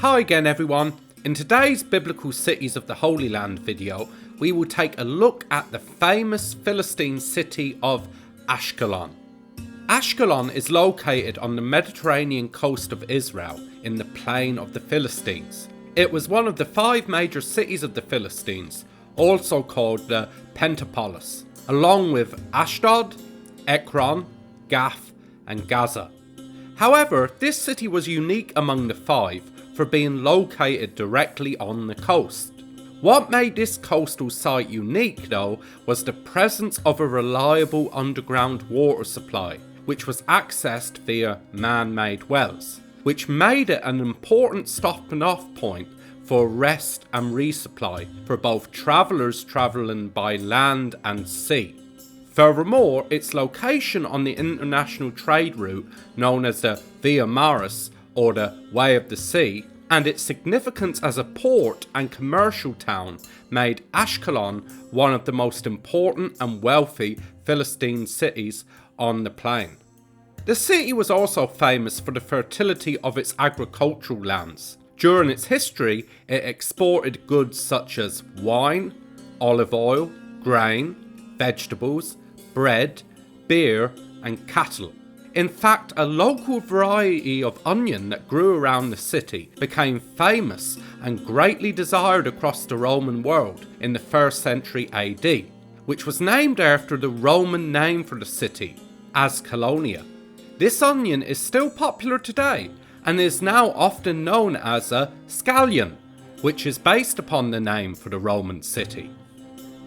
Hi again everyone. In today's Biblical Cities of the Holy Land video, we will take a look at the famous Philistine city of Ashkelon. Ashkelon is located on the Mediterranean coast of Israel in the plain of the Philistines. It was one of the 5 major cities of the Philistines, also called the Pentapolis, along with Ashdod, Ekron, Gath and Gaza. However, this city was unique among the 5 for being located directly on the coast. What made this coastal site unique though was the presence of a reliable underground water supply, which was accessed via man-made wells, which made it an important stopping off point for rest and resupply for both travellers travelling by land and sea. Furthermore, its location on the international trade route known as the Via Maris, or the Way of the Sea, and its significance as a port and commercial town made Ashkelon one of the most important and wealthy Philistine cities on the plain. The city was also famous for the fertility of its agricultural lands. During its history, it exported goods such as wine, olive oil, grain, vegetables, bread, beer, and cattle. In fact, a local variety of onion that grew around the city became famous and greatly desired across the Roman world in the 1st century AD, which was named after the Roman name for the city, Ashkelonia. This onion is still popular today and is now often known as a scallion, which is based upon the name for the Roman city.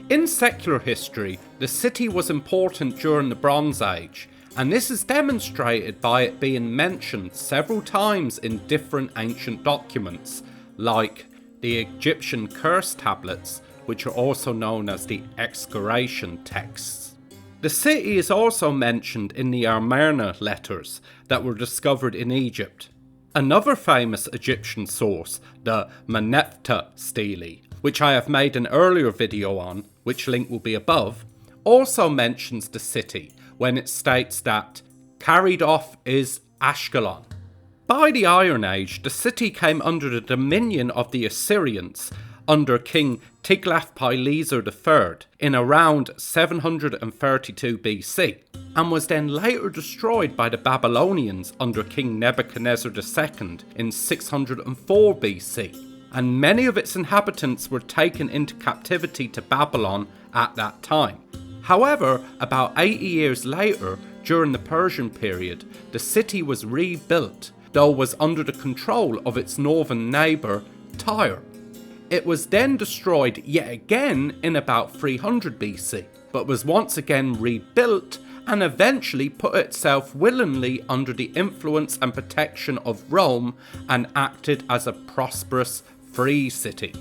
In secular history, the city was important during the Bronze Age, and this is demonstrated by it being mentioned several times in different ancient documents, like the Egyptian curse tablets, which are also known as the excavation texts. The city is also mentioned in the Amarna letters that were discovered in Egypt. Another famous Egyptian source, the Meneptah stele, which I have made an earlier video on, which link will be above, also mentions the city when it states that carried off is Ashkelon. By the Iron Age, the city came under the dominion of the Assyrians under King Tiglath-Pileser III in around 732 BC, and was then later destroyed by the Babylonians under King Nebuchadnezzar II in 604 BC, and many of its inhabitants were taken into captivity to Babylon at that time. However, about 80 years later, during the Persian period, the city was rebuilt, though was under the control of its northern neighbour, Tyre. It was then destroyed yet again in about 300 BC, but was once again rebuilt and eventually put itself willingly under the influence and protection of Rome and acted as a prosperous, free city.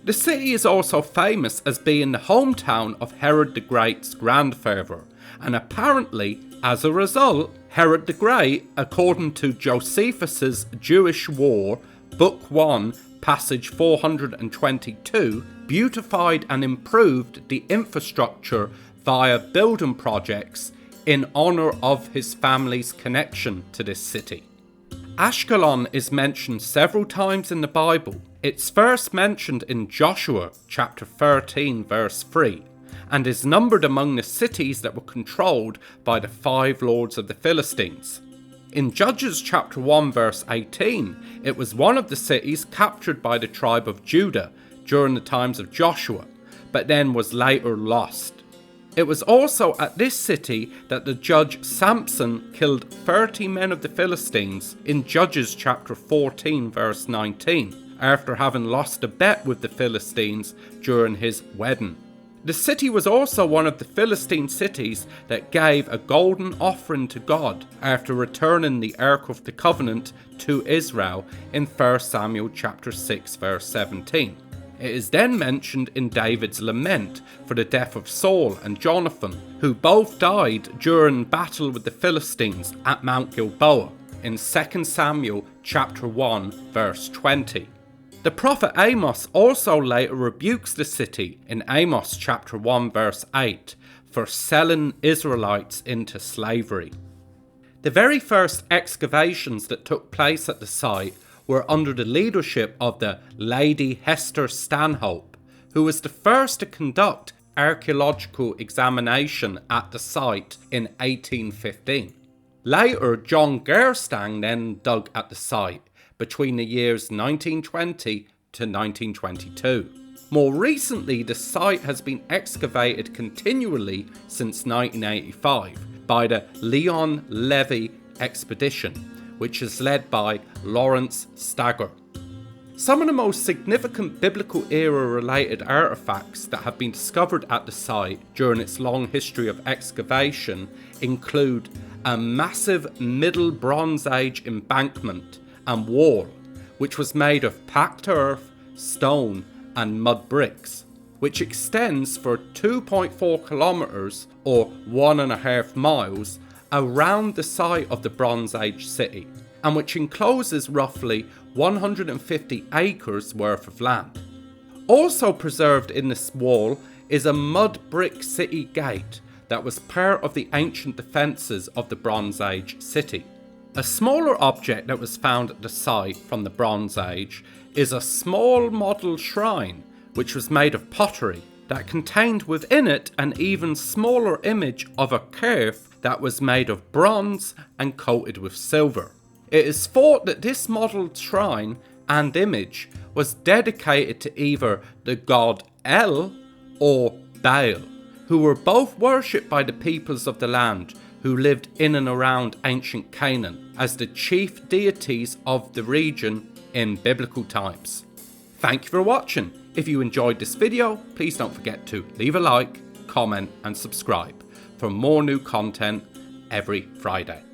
The city is also famous as being the hometown of Herod the Great's grandfather, and apparently, as a result, Herod the Great, according to Josephus's Jewish War, Book 1, passage 422, beautified and improved the infrastructure via building projects in honour of his family's connection to this city. Ashkelon is mentioned several times in the Bible. It's first mentioned in Joshua chapter 13 verse 3 and is numbered among the cities that were controlled by the 5 lords of the Philistines. In Judges chapter 1 verse 18, it was one of the cities captured by the tribe of Judah during the times of Joshua, but then was later lost. It was also at this city that the judge Samson killed 30 men of the Philistines in Judges chapter 14 verse 19, after having lost a bet with the Philistines during his wedding. The city was also one of the Philistine cities that gave a golden offering to God after returning the Ark of the Covenant to Israel in 1 Samuel chapter 6 verse 17. It is then mentioned in David's lament for the death of Saul and Jonathan, who both died during battle with the Philistines at Mount Gilboa in 2 Samuel chapter 1 verse 20. The prophet Amos also later rebukes the city in Amos chapter 1 verse 8 for selling Israelites into slavery. The very first excavations that took place at the site were under the leadership of the Lady Hester Stanhope, who was the first to conduct archaeological examination at the site in 1815. Later, John Gerstang then dug at the site between the years 1920 to 1922. More recently, the site has been excavated continually since 1985 by the Leon Levy expedition, which is led by Lawrence Stagger. Some of the most significant biblical era related artifacts that have been discovered at the site during its long history of excavation include a massive Middle Bronze Age embankment and wall, which was made of packed earth, stone and mud bricks, which extends for 2.4 kilometers or 1.5 miles around the site of the Bronze Age city, and which encloses roughly 150 acres worth of land. Also preserved in this wall is a mud brick city gate that was part of the ancient defences of the Bronze Age city. A smaller object that was found at the site from the Bronze Age is a small model shrine which was made of pottery that contained within it an even smaller image of a calf that was made of bronze and coated with silver. It is thought that this modelled shrine and image was dedicated to either the god El or Baal, who were both worshipped by the peoples of the land who lived in and around ancient Canaan as the chief deities of the region in biblical times. Thank you for watching. If you enjoyed this video, please don't forget to leave a like, comment and subscribe for more new content every Friday.